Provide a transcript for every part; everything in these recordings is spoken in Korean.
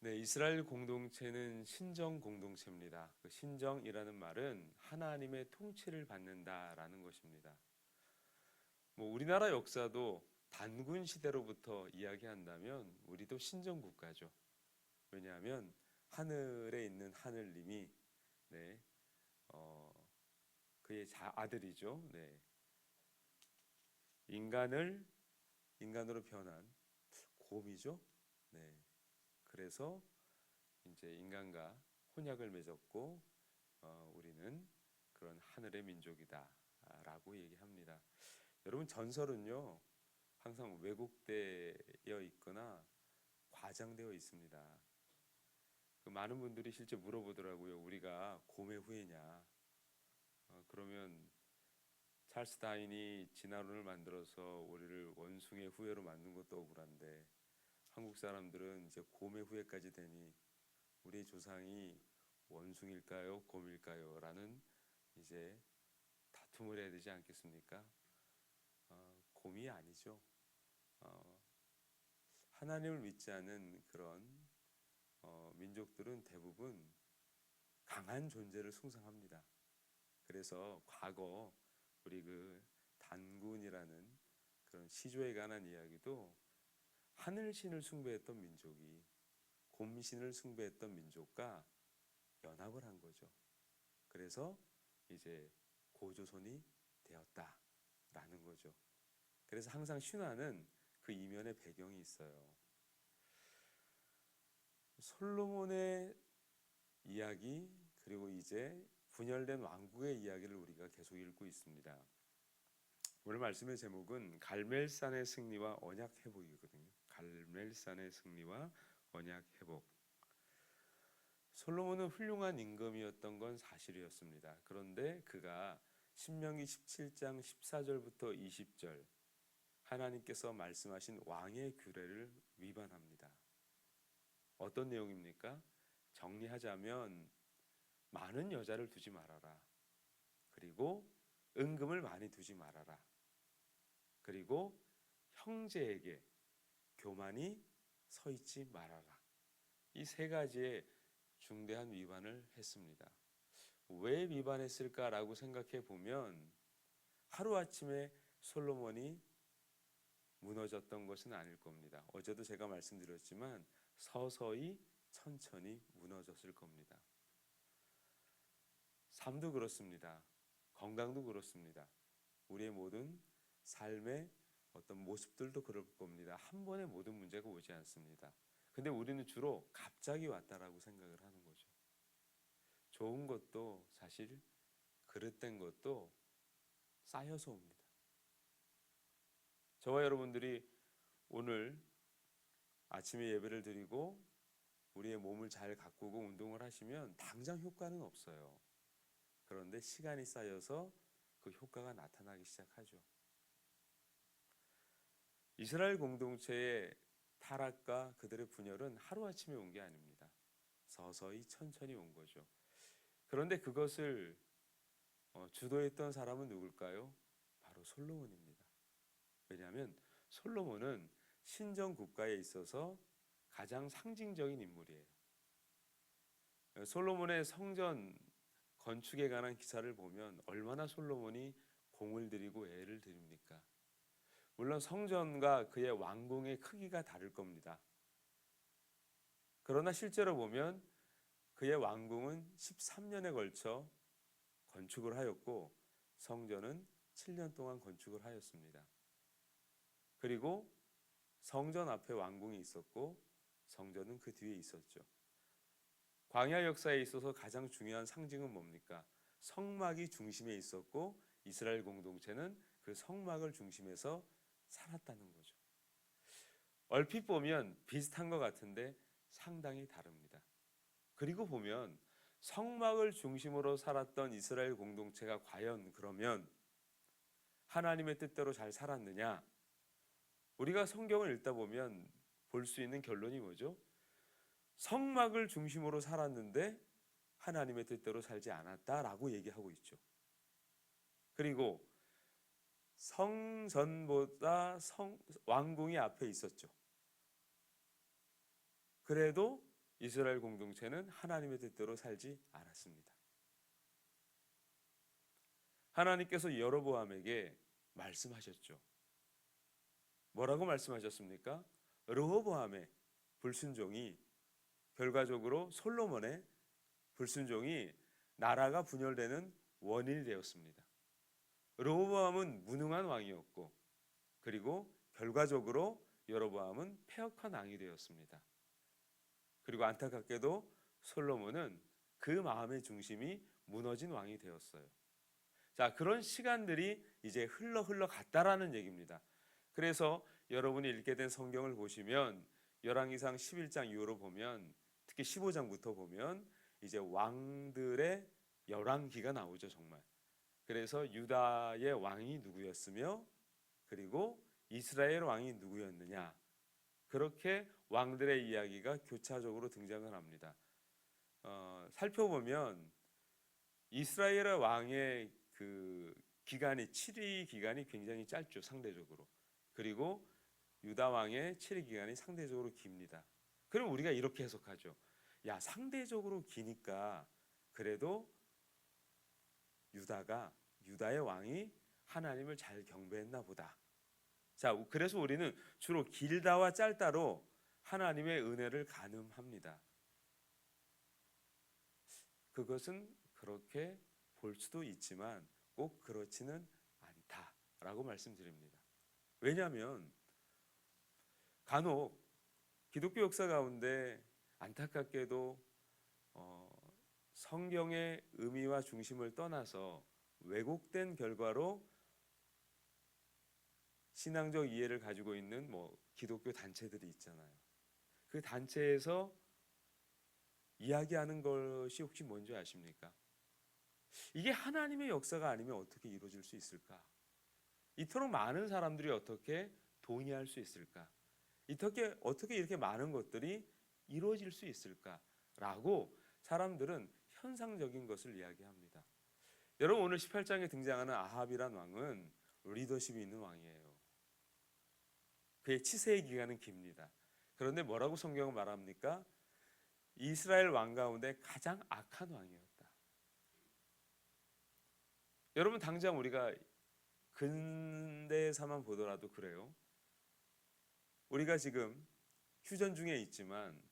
네, 이스라엘 공동체는 신정 공동체입니다. 그 신정이라는 말은 하나님의 통치를 받는다라는 것입니다. 우리나라 역사도 단군 시대로부터 이야기한다면 우리도 신정 국가죠. 왜냐하면 하늘에 있는 하늘님이 네, 그의 아들이죠. 네, 인간으로 변한 곰이죠. 네, 그래서 이제 인간과 혼약을 맺었고 우리는 그런 하늘의 민족이다라고 얘기합니다. 여러분 전설은요 항상 왜곡되어 있거나 과장되어 있습니다. 그 많은 분들이 실제 물어보더라고요. 우리가 곰의 후예냐? 그러면 찰스 다윈이 진화론을 만들어서 우리를 원숭이의 후예로 만든 것도 억울한데 한국 사람들은 이제 곰의 후예까지 되니 우리 조상이 원숭일까요, 곰일까요? 라는 이제 다툼을 해야 되지 않겠습니까? 곰이 아니죠. 하나님을 믿지 않은 그런 민족들은 대부분 강한 존재를 숭상합니다. 그래서 과거 우리 그 단군이라는 그런 시조에 관한 이야기도 하늘신을 숭배했던 민족이 곰신을 숭배했던 민족과 연합을 한 거죠. 그래서 이제 고조선이 되었다라는 거죠. 그래서 항상 신화는 그 이면에 배경이 있어요. 솔로몬의 이야기 그리고 이제 분열된 왕국의 이야기를 우리가 계속 읽고 있습니다. 오늘 말씀의 제목은 갈멜산의 승리와 언약 회복이거든요. 갈멜산의 승리와 언약 회복. 솔로몬은 훌륭한 임금이었던 건 사실이었습니다. 그런데 그가 신명기 17장 14절부터 20절 하나님께서 말씀하신 왕의 규례를 위반합니다. 어떤 내용입니까? 정리하자면 많은 여자를 두지 말아라. 그리고 은금을 많이 두지 말아라. 그리고 형제에게 교만이 서 있지 말아라. 이 세 가지의 중대한 위반을 했습니다. 왜 위반했을까라고 생각해 보면 하루아침에 솔로몬이 무너졌던 것은 아닐 겁니다. 어제도 제가 말씀드렸지만 서서히 천천히 무너졌을 겁니다. 삶도 그렇습니다. 건강도 그렇습니다. 우리의 모든 삶의 어떤 모습들도 그럴 겁니다. 한 번에 모든 문제가 오지 않습니다. 근데 우리는 주로 갑자기 왔다라고 생각을 하는 거죠. 좋은 것도 사실 그릇된 것도 쌓여서 옵니다. 저와 여러분들이 오늘 아침에 예배를 드리고 우리의 몸을 잘 가꾸고 운동을 하시면 당장 효과는 없어요. 그런데 시간이 쌓여서 그 효과가 나타나기 시작하죠. 이스라엘 공동체의 타락과 그들의 분열은 하루아침에 온 게 아닙니다. 서서히 천천히 온 거죠. 그런데 그것을 주도했던 사람은 누굴까요? 바로 솔로몬입니다. 왜냐하면 솔로몬은 신정 국가에 있어서 가장 상징적인 인물이에요. 솔로몬의 성전 건축에 관한 기사를 보면 얼마나 솔로몬이 공을 들이고 애를 들입니까? 물론 성전과 그의 왕궁의 크기가 다를 겁니다. 그러나 실제로 보면 그의 왕궁은 13년에 걸쳐 건축을 하였고 성전은 7년 동안 건축을 하였습니다. 그리고 성전 앞에 왕궁이 있었고 성전은 그 뒤에 있었죠. 광야 역사에 있어서 가장 중요한 상징은 뭡니까? 성막이 중심에 있었고 이스라엘 공동체는 그 성막을 중심에서 살았다는 거죠. 얼핏 보면 비슷한 것 같은데 상당히 다릅니다. 그리고 보면 성막을 중심으로 살았던 이스라엘 공동체가 과연 그러면 하나님의 뜻대로 잘 살았느냐? 우리가 성경을 읽다 보면 볼 수 있는 결론이 뭐죠? 성막을 중심으로 살았는데 하나님의 뜻대로 살지 않았다라고 얘기하고 있죠. 그리고 성전보다 왕궁이 앞에 있었죠. 그래도 이스라엘 공동체는 하나님의 뜻대로 살지 않았습니다. 하나님께서 여로보암에게 말씀하셨죠. 뭐라고 말씀하셨습니까? 르호보암의 불순종이 결과적으로 솔로몬의 불순종이 나라가 분열되는 원인이 되었습니다. 르호보암은 무능한 왕이었고, 그리고 결과적으로 여로보암은 패역한 왕이 되었습니다. 그리고 안타깝게도 솔로몬은 그 마음의 중심이 무너진 왕이 되었어요. 자, 그런 시간들이 이제 흘러 갔다라는 얘기입니다. 그래서 여러분이 읽게 된 성경을 보시면 열왕기상 11장 이후로 보면, 특히 15장부터 보면 이제 왕들의 열왕기가 나오죠, 정말. 그래서 유다의 왕이 누구였으며, 그리고 이스라엘 왕이 누구였느냐, 그렇게 왕들의 이야기가 교차적으로 등장을 합니다. 살펴보면 이스라엘 왕의 그 기간이 7위 기간이 굉장히 짧죠, 상대적으로. 그리고 유다 왕의 7위 기간이 상대적으로 깁니다. 그럼 우리가 이렇게 해석하죠. 야, 상대적으로 기니까 그래도 유다의 왕이 하나님을 잘 경배했나 보다. 자, 그래서 우리는 주로 길다와 짧다로 하나님의 은혜를 가늠합니다. 그것은 그렇게 볼 수도 있지만 꼭 그렇지는 않다라고 말씀드립니다. 왜냐하면 간혹 기독교 역사 가운데 안타깝게도 성경의 의미와 중심을 떠나서 왜곡된 결과로 신앙적 이해를 가지고 있는 기독교 단체들이 있잖아요. 그 단체에서 이야기하는 것이 혹시 뭔지 아십니까? 이게 하나님의 역사가 아니면 어떻게 이루어질 수 있을까? 이토록 많은 사람들이 어떻게 동의할 수 있을까? 어떻게 이렇게 많은 것들이 이루어질 수 있을까라고 사람들은 현상적인 것을 이야기합니다. 여러분, 오늘 18장에 등장하는 아합이란 왕은 리더십이 있는 왕이에요. 그의 치세의 기간은 깁니다. 그런데 뭐라고 성경은 말합니까? 이스라엘 왕 가운데 가장 악한 왕이었다. 여러분, 당장 우리가 근대사만 보더라도 그래요. 우리가 지금 휴전 중에 있지만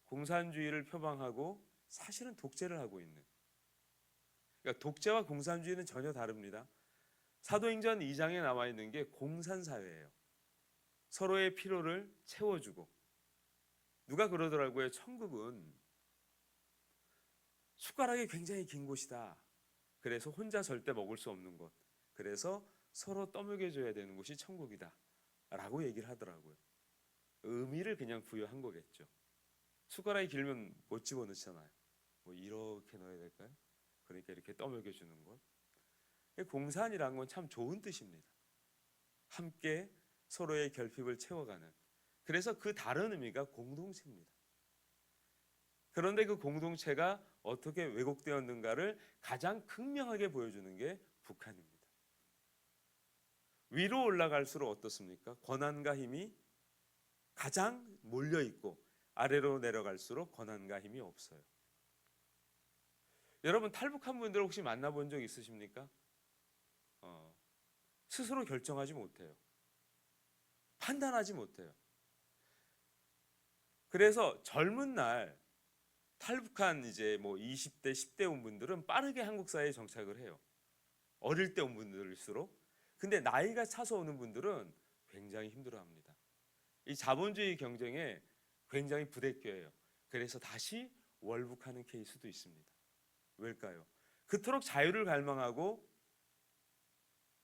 공산주의를 표방하고 사실은 독재를 하고 있는, 그러니까 독재와 공산주의는 전혀 다릅니다. 사도행전 2장에 나와 있는 게 공산사회예요. 서로의 필요를 채워주고, 누가 그러더라고요. 천국은 숟가락이 굉장히 긴 곳이다. 그래서 혼자 절대 먹을 수 없는 곳, 그래서 서로 떠먹여줘야 되는 곳이 천국이다 라고 얘기를 하더라고요. 의미를 그냥 부여한 거겠죠. 숟가락이 길면 못 집어넣잖아요. 이렇게 넣어야 될까요? 그러니까 이렇게 떠먹여주는 것. 공산이란 건 참 좋은 뜻입니다. 함께 서로의 결핍을 채워가는. 그래서 그 다른 의미가 공동체입니다. 그런데 그 공동체가 어떻게 왜곡되었는가를 가장 극명하게 보여주는 게 북한입니다. 위로 올라갈수록 어떻습니까? 권한과 힘이 가장 몰려있고, 아래로 내려갈수록 권한과 힘이 없어요. 여러분, 탈북한 분들 혹시 만나본 적 있으십니까? 스스로 결정하지 못해요. 판단하지 못해요. 그래서 젊은 날 탈북한 이제 20대, 10대 온 분들은 빠르게 한국 사회에 정착을 해요. 어릴 때 온 분들일수록. 근데 나이가 차서 오는 분들은 굉장히 힘들어합니다. 이 자본주의 경쟁에 굉장히 부대껴요. 그래서 다시 월북하는 케이스도 있습니다. 왜일까요? 그토록 자유를 갈망하고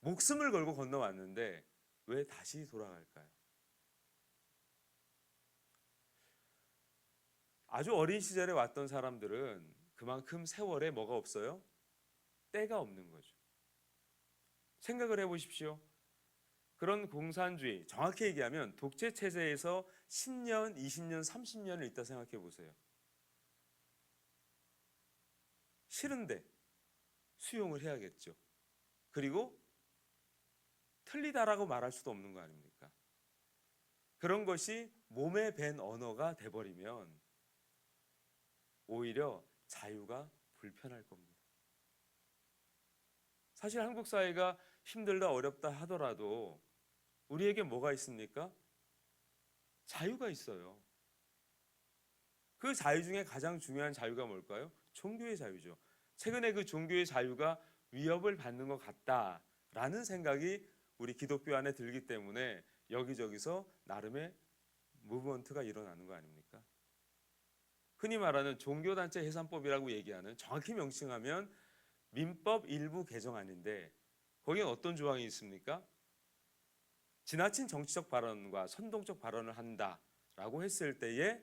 목숨을 걸고 건너왔는데 왜 다시 돌아갈까요? 아주 어린 시절에 왔던 사람들은 그만큼 세월에 뭐가 없어요? 때가 없는 거죠. 생각을 해보십시오. 그런 공산주의, 정확히 얘기하면 독재 체제에서 10년, 20년, 30년을 있다 생각해 보세요. 싫은데 수용을 해야겠죠. 그리고 틀리다라고 말할 수도 없는 거 아닙니까? 그런 것이 몸에 밴 언어가 돼버리면 오히려 자유가 불편할 겁니다. 사실 한국 사회가 힘들다 어렵다 하더라도 우리에게 뭐가 있습니까? 자유가 있어요. 그 자유 중에 가장 중요한 자유가 뭘까요? 종교의 자유죠. 최근에 그 종교의 자유가 위협을 받는 것 같다라는 생각이 우리 기독교 안에 들기 때문에 여기저기서 나름의 무브먼트가 일어나는 거 아닙니까? 흔히 말하는 종교단체 해산법이라고 얘기하는, 정확히 명칭하면 민법 일부 개정안인데 거기에 어떤 조항이 있습니까? 지나친 정치적 발언과 선동적 발언을 한다라고 했을 때에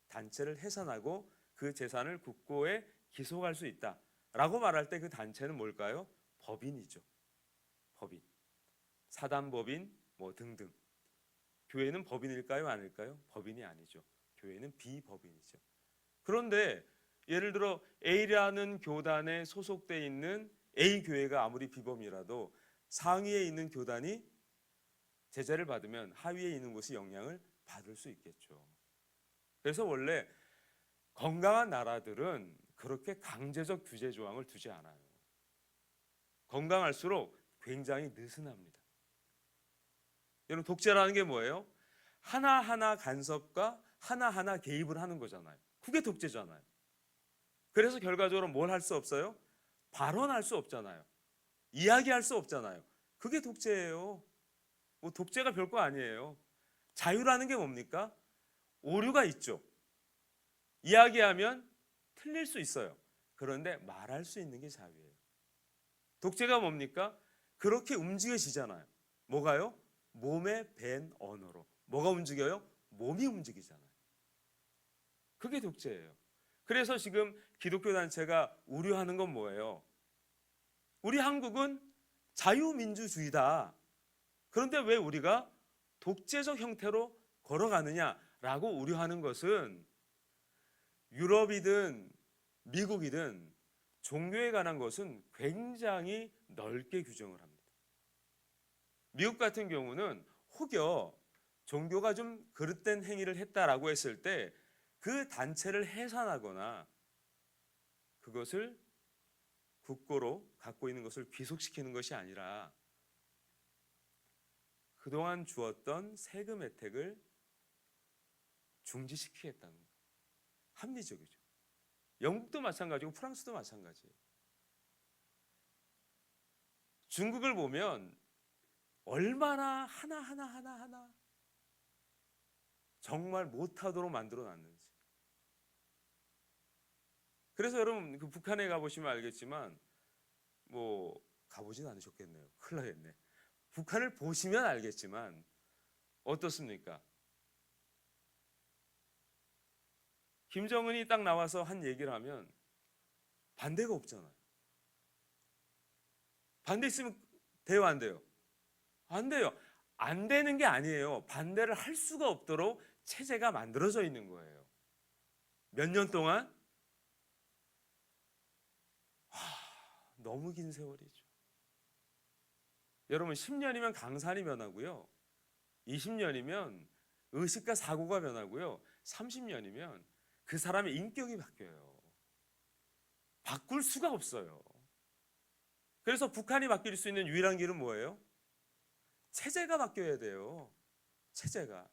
단체를 해산하고 그 재산을 국고에 기속할 수 있다라고 말할 때 그 단체는 뭘까요? 법인이죠. 법인. 사단법인 뭐 등등. 교회는 법인일까요? 아닐까요? 법인이 아니죠. 교회는 비법인이죠. 그런데 예를 들어 A라는 교단에 소속되어 있는 A 교회가 아무리 비범이라도 상위에 있는 교단이 제재를 받으면 하위에 있는 곳이 영향을 받을 수 있겠죠. 그래서 원래 건강한 나라들은 그렇게 강제적 규제 조항을 두지 않아요. 건강할수록 굉장히 느슨합니다. 여러분, 독재라는 게 뭐예요? 하나하나 간섭과 하나하나 개입을 하는 거잖아요. 그게 독재잖아요. 그래서 결과적으로 뭘 할 수 없어요? 발언할 수 없잖아요. 이야기할 수 없잖아요. 그게 독재예요. 뭐 독재가 별거 아니에요. 자유라는 게 뭡니까? 오류가 있죠. 이야기하면 틀릴 수 있어요. 그런데 말할 수 있는 게 자유예요. 독재가 뭡니까? 그렇게 움직여지잖아요. 뭐가요? 몸에 밴 언어로. 뭐가 움직여요? 몸이 움직이잖아요. 그게 독재예요. 그래서 지금 기독교 단체가 우려하는 건 뭐예요? 우리 한국은 자유민주주의다. 그런데 왜 우리가 독재적 형태로 걸어가느냐라고 우려하는 것은 유럽이든 미국이든 종교에 관한 것은 굉장히 넓게 규정을 합니다. 미국 같은 경우는 혹여 종교가 좀 그릇된 행위를 했다라고 했을 때 그 단체를 해산하거나 그것을 국고로 갖고 있는 것을 귀속시키는 것이 아니라 그동안 주었던 세금 혜택을 중지시키겠다는 거예요. 합리적이죠. 영국도 마찬가지고 프랑스도 마찬가지예요. 중국을 보면 얼마나 하나하나 정말 못하도록 만들어 놨는지. 그래서 여러분 그 북한에 가보시면 알겠지만 뭐 가보진 않으셨겠네요. 큰일 나겠네. 북한을 보시면 알겠지만 어떻습니까? 김정은이 딱 나와서 한 얘기를 하면 반대가 없잖아요. 반대 있으면 돼요, 안 돼요? 안 돼요. 안 되는 게 아니에요. 반대를 할 수가 없도록 체제가 만들어져 있는 거예요. 몇 년 동안? 너무 긴 세월이죠. 여러분 10년이면 강산이 변하고요. 20년이면 의식과 사고가 변하고요. 30년이면 그 사람의 인격이 바뀌어요. 바꿀 수가 없어요. 그래서 북한이 바뀔 수 있는 유일한 길은 뭐예요? 체제가 바뀌어야 돼요. 체제가.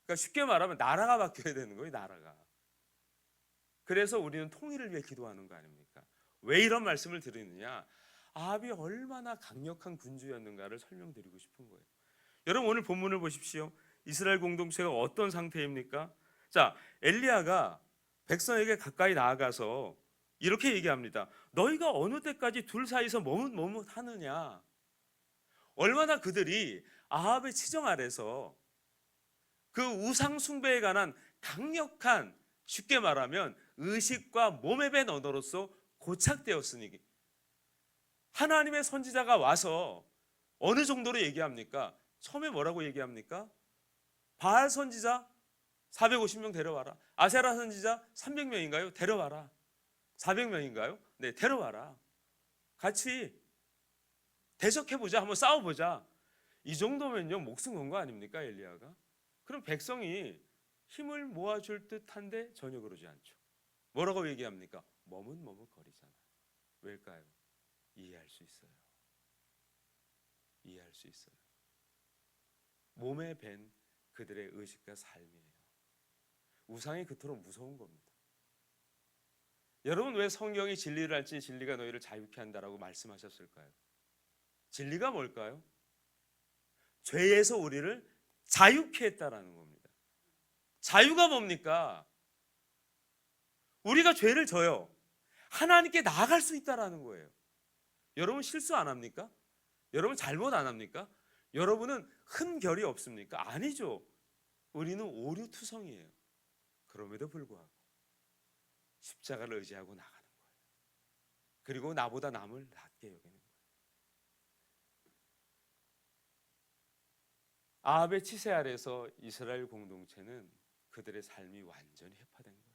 그러니까 쉽게 말하면 나라가 바뀌어야 되는 거예요. 나라가. 그래서 우리는 통일을 위해 기도하는 거 아닙니까? 왜 이런 말씀을 드리느냐? 아합이 얼마나 강력한 군주였는가를 설명드리고 싶은 거예요. 여러분 오늘 본문을 보십시오. 이스라엘 공동체가 어떤 상태입니까? 자, 엘리야가 백성에게 가까이 나아가서 이렇게 얘기합니다. 너희가 어느 때까지 둘 사이에서 머뭇하느냐? 얼마나 그들이 아합의 치정 아래서 그 우상 숭배에 관한 강력한, 쉽게 말하면 의식과 몸에 밴 언어로서 고착되었으니 하나님의 선지자가 와서 어느 정도로 얘기합니까? 처음에 뭐라고 얘기합니까? 바알 선지자 450명 데려와라. 아세라 선지자 300명인가요? 데려와라. 400명인가요? 네, 데려와라. 같이 대적해보자. 한번 싸워보자. 이 정도면요 목숨 건 거 아닙니까 엘리야가? 그럼 백성이 힘을 모아줄 듯한데 전혀 그러지 않죠. 뭐라고 얘기합니까? 머뭇머뭇거리잖아요. 왜일까요? 이해할 수 있어요. 이해할 수 있어요. 몸에 밴 그들의 의식과 삶이에요. 우상이 그토록 무서운 겁니다. 여러분 왜 성경이 진리를 알지 진리가 너희를 자유케 한다라고 말씀하셨을까요? 진리가 뭘까요? 죄에서 우리를 자유케 했다라는 겁니다. 자유가 뭡니까? 우리가 죄를 져요. 하나님께 나아갈 수 있다라는 거예요. 여러분 실수 안 합니까? 여러분 잘못 안 합니까? 여러분은 흠결이 없습니까? 아니죠. 우리는 오류투성이에요. 그럼에도 불구하고 십자가를 의지하고 나가는 거예요. 그리고 나보다 남을 낮게 여기는 거예요. 아합의 치세 아래서 이스라엘 공동체는 그들의 삶이 완전히 해파된 거예요.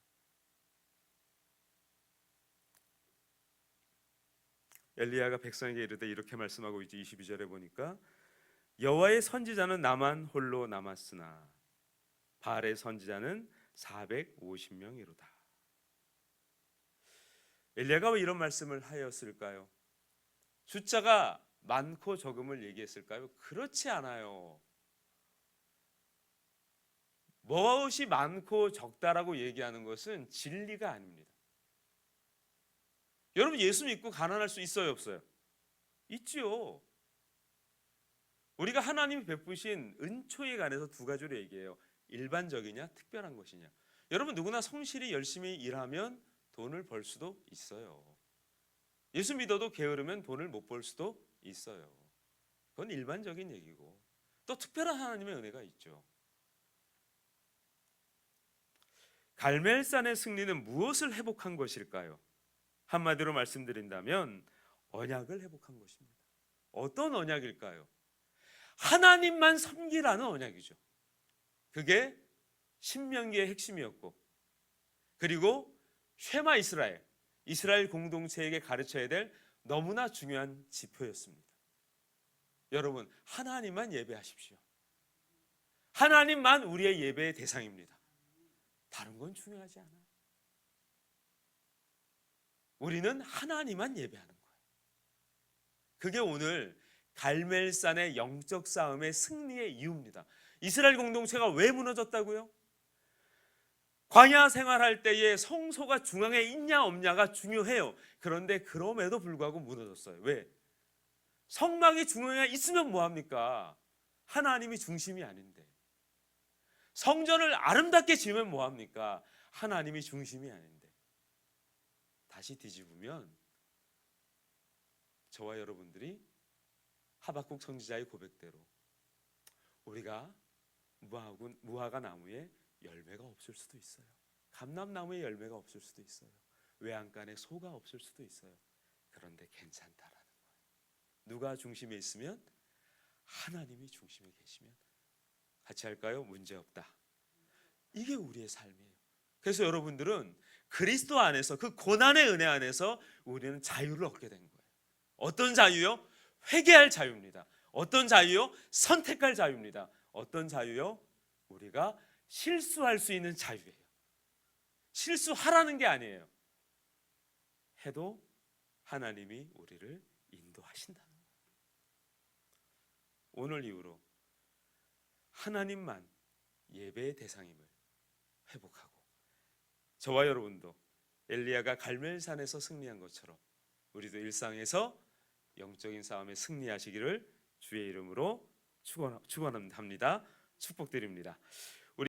엘리야가 백성에게 이르되 이렇게 말씀하고 있지. 22절에 보니까 여호와의 선지자는 나만 홀로 남았으나 바알의 선지자는 450명이로다. 엘리야가 왜 이런 말씀을 하였을까요? 숫자가 많고 적음을 얘기했을까요? 그렇지 않아요. 무엇이 많고 적다라고 얘기하는 것은 진리가 아닙니다. 여러분 예수 믿고 가난할 수 있어요 없어요? 있지요. 우리가 하나님이 베푸신 은총에 관해서 두 가지로 얘기해요. 일반적이냐 특별한 것이냐. 여러분 누구나 성실히 열심히 일하면 돈을 벌 수도 있어요. 예수 믿어도 게으르면 돈을 못 벌 수도 있어요. 그건 일반적인 얘기고 또 특별한 하나님의 은혜가 있죠. 갈멜산의 승리는 무엇을 회복한 것일까요? 한마디로 말씀드린다면 언약을 회복한 것입니다. 어떤 언약일까요? 하나님만 섬기라는 언약이죠. 그게 신명기의 핵심이었고 그리고 쉐마 이스라엘 공동체에게 가르쳐야 될 너무나 중요한 지표였습니다. 여러분 하나님만 예배하십시오. 하나님만 우리의 예배의 대상입니다. 다른 건 중요하지 않아요. 우리는 하나님만 예배하는 거예요. 그게 오늘 갈멜산의 영적 싸움의 승리의 이유입니다. 이스라엘 공동체가 왜 무너졌다고요? 광야 생활할 때에 성소가 중앙에 있냐 없냐가 중요해요. 그런데 그럼에도 불구하고 무너졌어요. 왜? 성막이 중앙에 있으면 뭐합니까? 하나님이 중심이 아닌데. 성전을 아름답게 지으면 뭐합니까? 하나님이 중심이 아닌데. 다시 뒤집으면 저와 여러분들이 하박국 선지자의 고백대로 우리가 무화과 나무에 열매가 없을 수도 있어요. 감람나무에 열매가 없을 수도 있어요. 외양간에 소가 없을 수도 있어요. 그런데 괜찮다라는 거예요. 누가 중심에 있으면 하나님이 중심에 계시면 같이 할까요? 문제없다. 이게 우리의 삶이에요. 그래서 여러분들은 그리스도 안에서 그 고난의 은혜 안에서 우리는 자유를 얻게 된 거예요. 어떤 자유요? 회개할 자유입니다. 어떤 자유요? 선택할 자유입니다. 어떤 자유요? 우리가 실수할 수 있는 자유예요. 실수하라는 게 아니에요. 해도 하나님이 우리를 인도하신다는 거예요. 오늘 이후로 하나님만 예배의 대상임을 회복하고 저와 여러분도 엘리야가 갈멜산에서 승리한 것처럼 우리도 일상에서 영적인 싸움에 승리하시기를 주의 이름으로 축원합니다. 축복드립니다.